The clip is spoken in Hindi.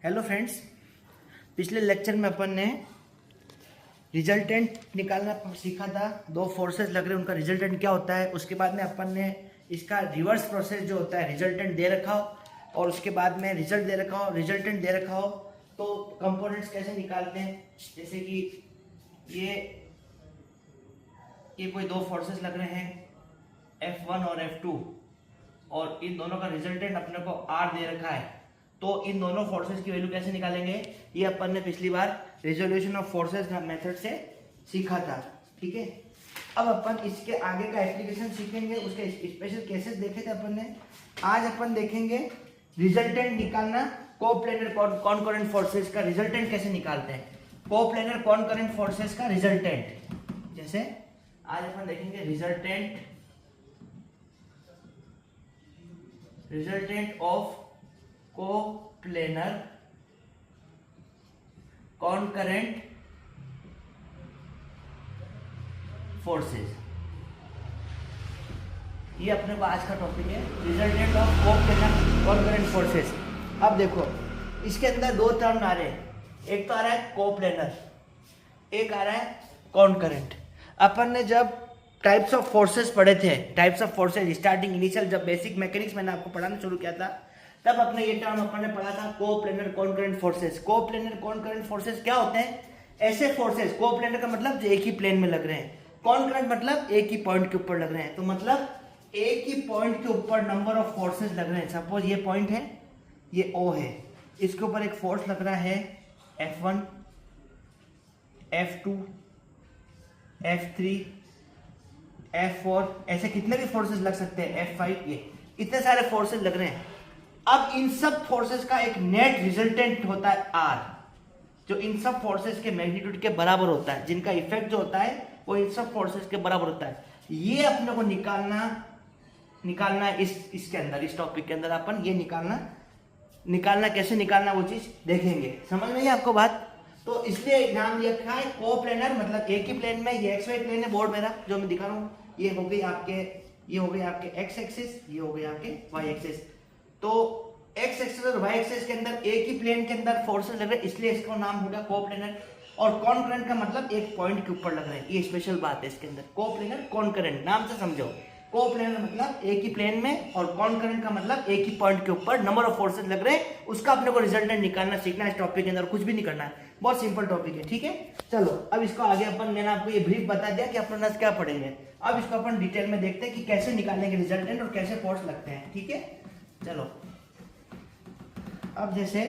हेलो फ्रेंड्स, पिछले लेक्चर में अपन ने रिजल्टेंट निकालना सीखा था। दो फोर्सेस लग रहे हैं, उनका रिजल्टेंट क्या होता है। उसके बाद में अपन ने इसका रिवर्स प्रोसेस जो होता है, रिजल्टेंट दे रखा हो और उसके बाद में रिजल्ट दे रखा हो, रिजल्टेंट दे रखा हो तो कंपोनेंट्स कैसे निकालते हैं। जैसे कि ये कोई दो फोर्सेस लग रहे हैं F1 और F2 और इन दोनों का रिजल्टेंट अपने को R दे रखा है। तो इन दोनों फोर्सेस की वैल्यू कैसे निकालेंगे, ये अपन ने पिछली बार रिजोल्यूशन ऑफ फोर्सेस मेथड से सीखा था। ठीक है, अब अपन इसके आगे का एप्लीकेशन सीखेंगे, उसके स्पेशल केसेस देखे थे अपन ने। आज अपन देखेंगे रिजल्टेंट निकालना, कोप्लेनर कॉनकरेंट फोर्सेस का रिजल्टेंट कैसे निकालते हैं। कोप्लेनर कॉनकरेंट फोर्सेस का रिजल्टेंट, जैसे आज अपन देखेंगे रिजल्टेंट ऑफ कोप्लेनर कॉनकरेंट फोर्सेस। ये अपने को आज का टॉपिक है, रिजल्टेंट ऑफ कोप्लेनर कॉनकरेंट फोर्सेस। अब देखो, इसके अंदर दो टर्म आ रहे हैं, एक तो आ रहा है कोप्लेनर, एक आ रहा है कॉनकरेंट। अपन ने जब टाइप्स ऑफ फोर्सेस पढ़े थे, types of forces starting initial जब बेसिक मैकेनिक्स मैंने आपको पढ़ाना शुरू किया था, तब अपने ये टर्म अपन ने पढ़ा था कोप्लेनर कॉनकरेंट फोर्सेस। कोप्लेनर कॉनकरेंट फोर्सेस क्या होते हैं? ऐसे फोर्सेस, कोप्लेनर का मतलब जो एक ही प्लेन में लग रहे हैं, कॉनकरेंट मतलब एक ही पॉइंट के ऊपर लग रहे हैं। तो मतलब एक ही पॉइंट के ऊपर नंबर ऑफ फोर्सेस लग रहे हैं। सपोज ये पॉइंट है, ये O है, इसके ऊपर एक फोर्स लग रहा है F1, F2, F3, F4, ऐसे कितने भी फोर्सेस लग सकते हैं, F5, ये इतने सारे फोर्सेस लग रहे हैं। अब इन सब फोर्सेस का एक नेट रिजल्टेंट होता है R, जो इन सब फोर्सेस के मैग्नीट्यूड के बराबर होता है, जिनका इफेक्ट जो होता है वो इन सब फोर्सेस के बराबर होता है। ये अपने को निकालना इसके अंदर, इस टॉपिक के अंदर अपन ये निकालना कैसे निकालना वो चीज देखेंगे। समझ में आपको बात? तो इसलिए नाम लिखा है कोप्लेनर, मतलब एक ही प्लेन में, ये एक्स वाई प्लेन है बोर्ड मेरा जो मैं दिखा रहा हूँ, ये हो गई आपके एक्स एक्सिस, ये हो गई आपके वाई एक्सिस। तो एक्स एक्सिस और वाई एक्सिस के अंदर एक ही प्लेन के अंदर फोर्सेस लग रहे हैं, इसलिए इसका नाम होगा कोप्लेनर। और कॉनकरेंट का मतलब एक पॉइंट के ऊपर लग रहे हैं, ये स्पेशल बात है इसके अंदर। कोप्लेनर कॉनकरेंट नाम से समझो, कोप्लेनर मतलब एक ही प्लेन में और कॉनकरेंट का मतलब एक ही पॉइंट के ऊपर नंबर ऑफ फोर्सेस लग रहे हैं, उसका अपने को रिजल्टेंट निकालना सीखना है इस टॉपिक के अंदर। कुछ भी नहीं करना है, बहुत सिंपल टॉपिक है। ठीक है, चलो अब इसको आगे अपन, मैंने आपको ये ब्रीफ बता दिया कि अपन क्या पढ़ेंगे। अब इसको अपन डिटेल में देखते हैं कि कैसे निकालेंगे रिजल्टेंट और कैसे फोर्स लगते हैं। ठीक है, चलो अब जैसे